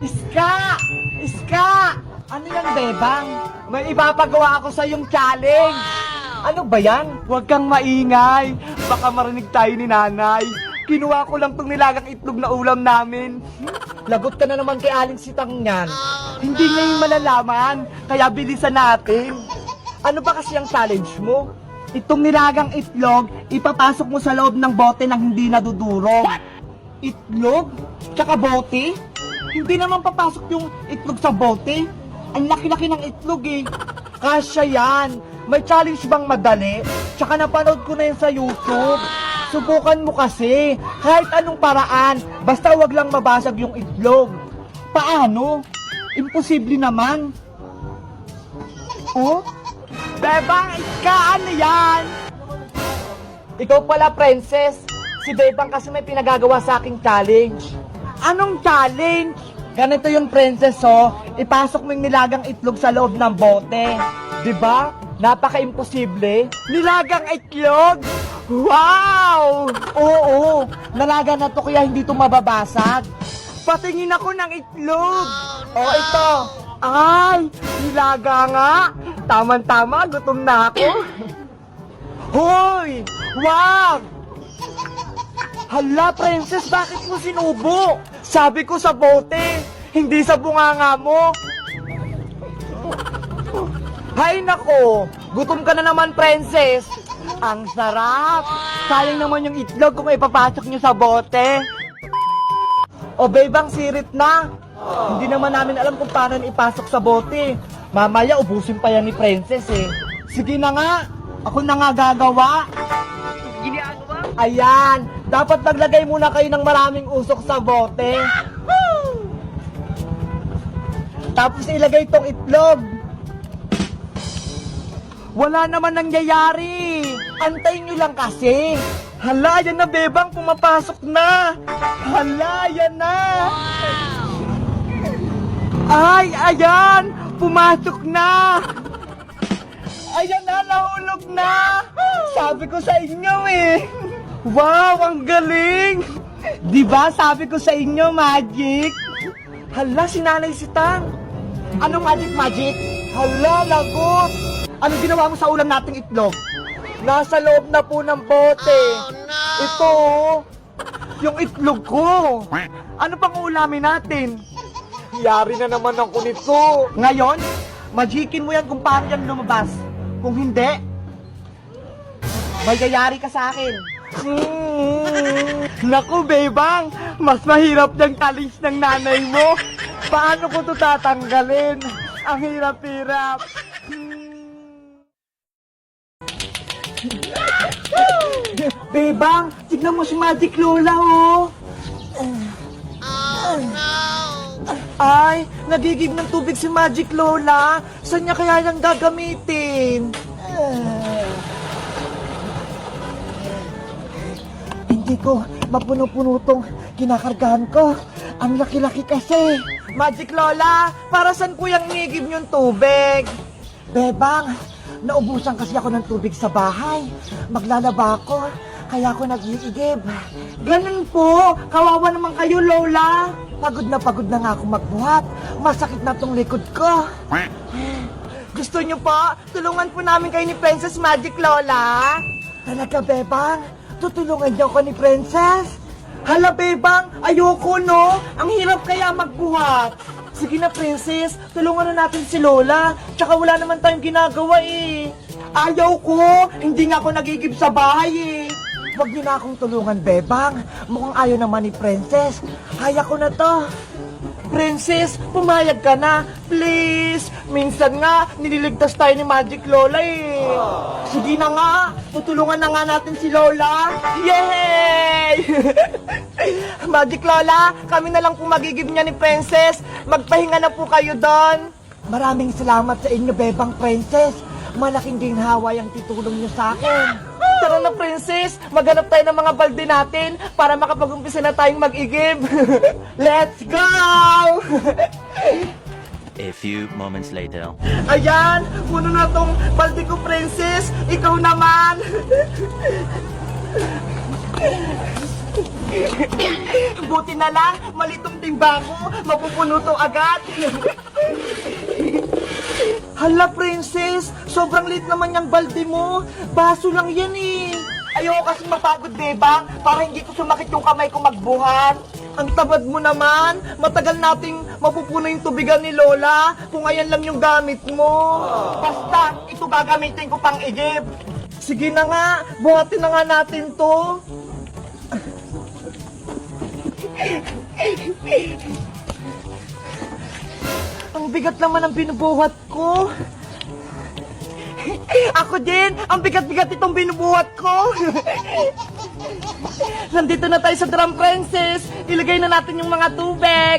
Iska! Iska! Ano yan, Bebang? May ipapagawa ako sa yung challenge. Ano ba yan? Huwag kang maingay. Baka marinig tayo ni nanay. Kinuha ko lang tong nilagang itlog na ulam namin. Lagot ka na naman kay Aling Sitang yan. Hindi ngayon malalaman, kaya bilisan natin. Ano ba kasi ang challenge mo? Itong nilagang itlog, ipapasok mo sa loob ng bote nang hindi nadudurog. Itlog? Tsaka bote? Hindi naman papasok yung itlog sa bote. Ang laki-laki ng itlog eh. Kasya yan. May challenge bang madali? Tsaka napanood ko na yun sa YouTube. Subukan mo kasi. Kahit anong paraan, basta wag lang mabasag yung itlog. Paano? Imposible naman. Oh? Bebang, ika, ano yan? Ikaw pala, princess. Si Bebang kasi may pinagagawa sa aking challenge. Anong challenge? Ganito yung princess, oh. Ipasok mo yung nilagang itlog sa loob ng bote. Diba? Napaka-imposible. Nilagang itlog? Wow! Oo, nalaga na to kaya hindi to mababasag. Patingin ako ng itlog. Oh, ito. Ay, nilaga nga. Tama-tama, gutom na ako. Hoy! Wag! Hala, princess, bakit mo sinubo? Sabi ko sa bote, hindi sa bunganga mo. Hay nako, gutom ka na naman, princess. Ang sarap. Sayang naman yung itlog kung ipapasok nyo sa bote. O, Bebang, sirit na. Hindi naman namin alam kung paano ipasok sa bote. Mamaya, ubusin pa yan ni princess eh. Sige na nga, ako na nga gagawa. Ginagawa? Ayan, dapat maglagay muna kayo ng maraming usok sa bote. Tapos ilagay itong itlog. Wala naman nangyayari. Antayin nyo lang kasi. Hala, yan na, Bebang, pumapasok na. Hala, yan na. Ay, ayan, pumasok na. Ayan na, nahulog na. Sabi ko sa inyo eh. Wow, ang galing. Diba, sabi ko sa inyo, magic. Hala, si Nanay Sitang. Anong magic? Hala, lagot. Anong ginawa mo sa ulam nating itlog? Nasa loob na po ng bote. Oh, no! Ito, yung itlog ko. Ano pang ulamin natin? Yari na naman ako nito. Ngayon, magicin mo yan kung paano yan lumabas. Kung hindi, magyayari ka sa akin. Naku, Bebang, mas mahirap yung talis ng nanay mo. Paano ko ito tatanggalin? Ang hirap-hirap. Bebang, tignan mo si Magic Lola, oh. Oh, no. Ay, nagigib ng tubig si Magic Lola. Saan niya kaya niyang gagamitin? Hindi ko mapuno-puno tong kinakargahan ko. Ang laki-laki kasi. Magic Lola, para saan po yung nigib niyong tubig? Bebang, naubusan kasi ako ng tubig sa bahay. Maglalaba ako, kaya ako nag-iigib. Ganun po, kawawa naman kayo, Lola. Pagod na nga ako magbuhat. Masakit na tong likod ko. Gusto niyo po, tulungan po namin kayo ni Princess Magic Lola? Talaga, Bebang? Tutulungan niyo ako ni Princess? Hala, Bebang, ayoko, no? Ang hirap kaya magbuhat. Sige na, Princess, tulungan na natin si Lola. Tsaka wala naman tayong ginagawa eh. Ayaw ko, hindi nga ako nagigib sa bahay eh. Huwag niyo na akong tulungan, Bebang. Mukhang ayaw naman ni Princess. Kaya ko na to. Princess, pumayag ka na. Please. Minsan nga, nililigtas tayo ni Magic Lola eh. Sige na nga, tutulungan na nga natin si Lola. Yay! Magic Lola, kami na lang po magigib niya ni Princess. Magpahinga na po kayo doon. Maraming salamat sa inyo, Bebang Princess. Malaking ginhawa yung titulong niyo sa akin. Tara na, Princess. Maghanap tayo ng mga balde natin para makapag-umpisa na tayong mag-igib. Let's go! A few moments later. Ayan, puno na tong balde ko, Princess. Ikaw naman. Buti na lang, malitong timba ko. Mapupuno to agad. Hala, princess, sobrang liit naman yung balde mo. Baso lang yan eh. Ayoko kasi mapagod, bebang, para hindi ko sumakit yung kamay ko magbuhat. Ang tabad mo naman, matagal nating mapupuno yung tubigan ni Lola kung ayan lang yung gamit mo. Basta, ito gagamitin ko pang igib. Sige na nga, buhatin na nga natin to. Ang bigat naman ang binubuhat ko. Ako din, ang bigat-bigat itong binubuhat ko. Nandito na tayo sa drum, princess. Ilagay na natin yung mga tubig.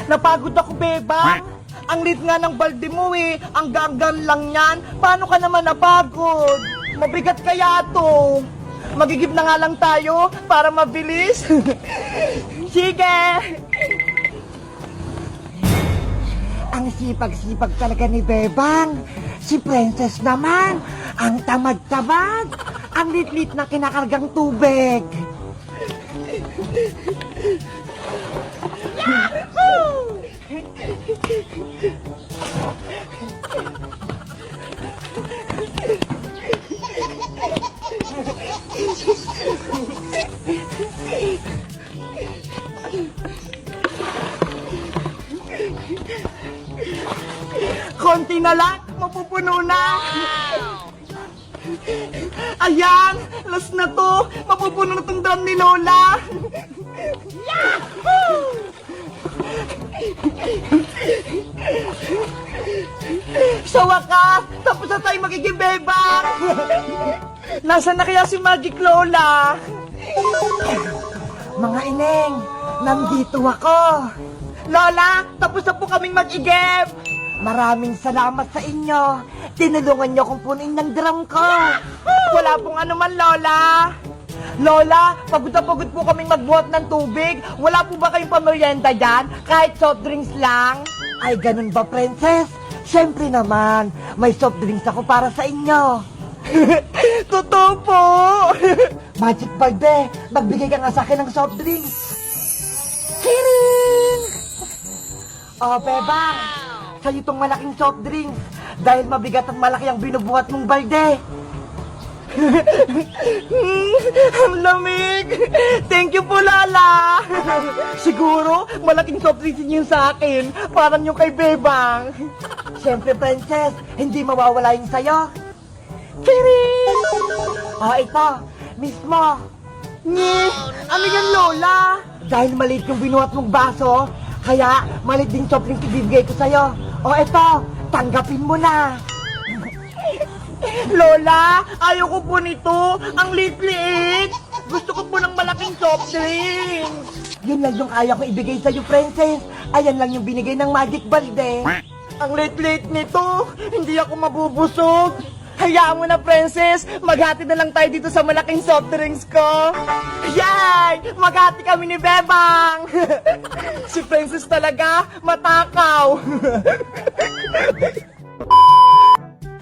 Napagod ako, bebang. Ang lit nga ng balde mo eh. Ang gagan lang yan. Paano ka naman napagod? Mabigat kaya to. Magigib na nga lang tayo para mabilis. Sige! Ang sipag-sipag talaga ni Bebang. Si Princess naman, ang tamad-tamad. Ang lit-lit na kinakargang tubig. Konti na lang, mapupuno na. Ayan, last na to. Mapupuno na tong drum ni Lola. Sa wakas, tapos na tayo magiging bebang. Nasaan na kaya si Magic Lola? Mga ineng, nandito ako. Lola, tapos na po kaming mag-igib. Maraming salamat sa inyo. Tinulungan niyo kong punin ng drum ko. Wala pong anuman, Lola. Lola, pagod na pagod po kaming magbuhat ng tubig. Wala po ba kayong pamerienda dyan? Kahit soft drinks lang? Ay, ganun ba, princess? Siyempre naman, may soft drinks ako para sa inyo. Totoo po. Magic Balde, magbigay ka nga sa akin ng soft drinks. Hiring! Oh, bebang, sa'yo itong malaking soft drinks dahil mabigat at malaki ang binubuhat mong balde. Ang lamig! Thank you po, Lala! Siguro, malaking soft drinks yun sa akin. Parang yung kay Bebang. Siyempre, princess, hindi mawawala yung sayo. Kiring! Oh, ito, mismo. Nye, ano yan, Lola? Dahil maliit yung binuhat mong baso, kaya maliit din soft drinks ibibigay ko sa'yo. Oh, ito, tanggapin mo na. Lola, ayoko po nito. Ang liit-liit. Gusto ko po ng malaking soft drinks. Yun lang yung kaya ko ibigay sa'yo, princess. Ayan lang yung binigay ng Magic Balde. Ang liit-liit nito. Hindi ako mabubusog. Hayaan mo na, princess. Maghati na lang tayo dito sa malaking soft drinks ko. Yay! Maghati kami ni Bebang. Si princess talaga, matakaw.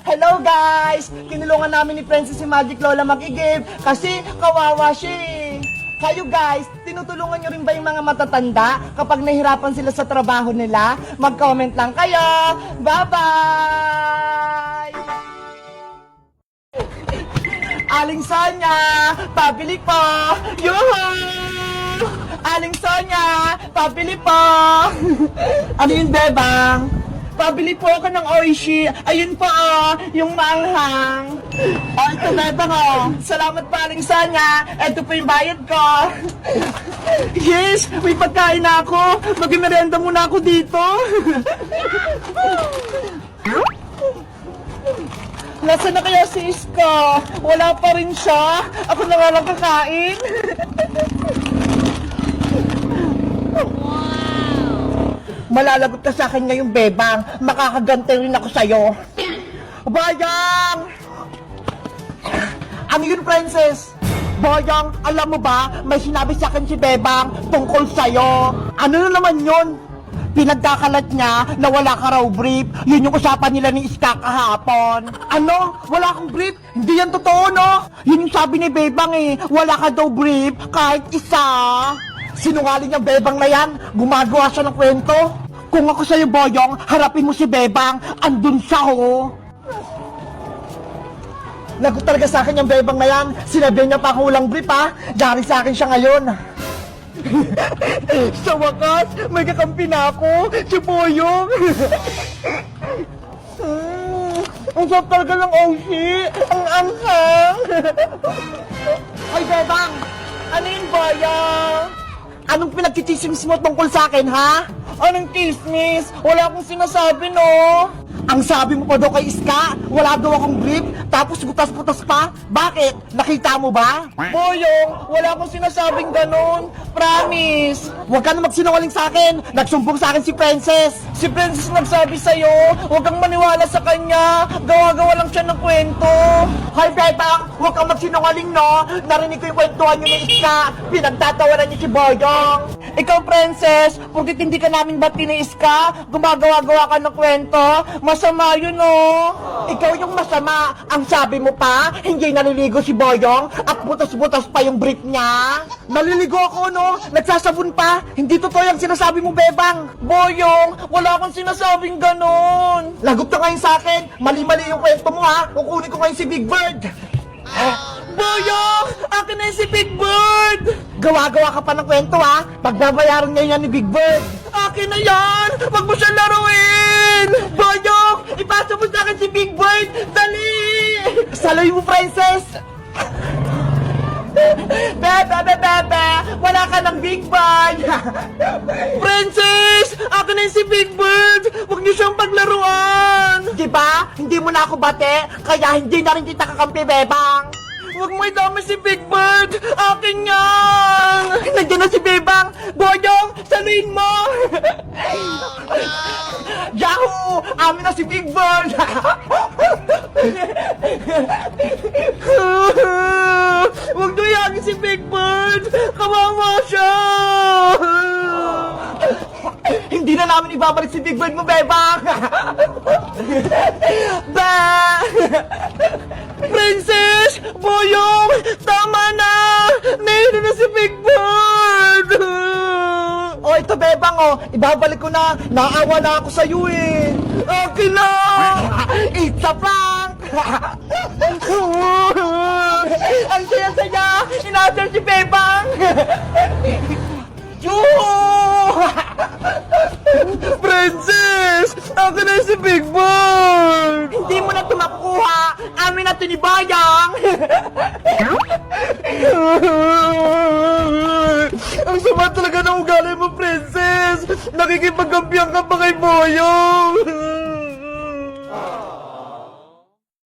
Hello guys! Tinulungan namin ni Princess si Magic Lola mag-igib kasi kawawa siya eh. Kayo guys, tinutulungan nyo rin ba yung mga matatanda kapag nahirapan sila sa trabaho nila? Mag-comment lang kayo! Bye-bye! Aling Sonia, pabili po! Yuhu! Aling Sonia, pabili po! Ano yun, Bebang? Pabili po ako ng Oishi. Ayun po, yung maanghang. Ito, Bebang, Salamat pa, Aling Sonia. Ito po yung bayad ko. Yes, may pagkain na ako. Mag-merenda muna ako dito. Nasaan na kaya si Isko? Wala pa rin siya. Ako na nga lang kakain. Malalagot ka sa akin ngayong, Bebang. Makakaganti rin ako sa'yo. Bayang! Ano yun, princess? Bayang, alam mo ba, may sinabi sa akin si Bebang tungkol sa'yo. Ano na naman yun? Pinagkakalat niya na wala ka raw brief. Yun yung usapan nila ni Iska kahapon. Ano? Wala akong brief? Hindi yan totoo, no? Yun yung sabi ni Bebang eh. Wala ka daw brief kahit isa. Sinungaling yung Bebang na yan. Gumagawa siya ng kwento. Kung ako sa'yo, Boyong, harapin mo si Bebang. Andun siya, ho. Lagot talaga sa akin yung Bebang na yan. Sinabi niya pa ako walang brief, ha? Dari sa akin siya ngayon. Sa wakas, may kakampi na ako, si Boyong. Ang sarap talaga ng OC. Ang anghang. Ay, Bebang! Ano yun, Boyong? Anong pinagchichismis mo tungkol sa akin, ha? Anong chismis? Wala akong sinasabi, no? Ang sabi mo pa daw kay Iska, wala daw akong brief, tapos butas-butas pa. Bakit? Nakita mo ba? Boyong, wala akong sinasabing ganon. Promise. Huwag ka na magsinungaling sa akin. Nagsumbong sa akin si Princess. Si Princess nagsabi sa'yo, huwag kang maniwala sa kanya. Gawa-gawa lang siya ng kwento. Hi, Bebang. Huwag kang magsinungaling, no? Narinig ko yung kwentuhan niyo ni Iska. Pinagtatawanan niyo si Boyong. Ikaw, Princess, pagkat hindi ka namin bati ni Iska, gumagawa-gawa ka ng kwento, masama yun, no? Ikaw yung masama. Ang sabi mo pa, hindi naliligo si Boyong at butas-butas pa yung brief niya. Naliligo ako, no? Nagsasabon pa. Hindi totoo yung sinasabi mo, Bebang. Boyong, wala akong sinasabing ganon. Lagot ka ngayon sa akin. Mali-mali yung kwento mo, ha? Kukunin ko ngayon si Big Bird. Boyong! Akin na yung si Big Bird! Gawa-gawa ka pa ng kwento, ha? Pagbabayaran niya yan ni Big Bird. Akin na yan! Wag mo siya laruin! Boyong! Ipasa mo sa akin si Big Bird! Dali! Saloy mo, Princess! Bebe! Wala ka ng Big Bird! Princess! Akin na yung si Big Bird! Huwag niyo siyang paglaruan! Diba? Hindi mo na ako bate, kaya hindi na rin kita kakampi, Bebang! Huwag mo idama si Big Bird! Akin yan! Nandiyan na si Bebang! Boyong! Saluin mo! Yahoo! Amin na si Big Bird! Huwag duyagin si Big Bird! Kawawa siya! Hindi na namin ibabalik si Big Bird mo, Bebang! Princess! Boyong! Tama na! Nahihilo na si Big Bird! Oh, ito, Bebang, oh. Ibabalik ko na. Naawa na ako sa'yo, eh. Okay na! It's a prank! Ang saya-saya! Inaasar si Bebang! Yoo! Princess! Akin na si Big Bird! Hindi mo na ito makukuha! Amin na ito ni Bayang! Ang sama talaga ng ugali mo, Princess! Nakikipagkampiyan ka pa kay Boyong!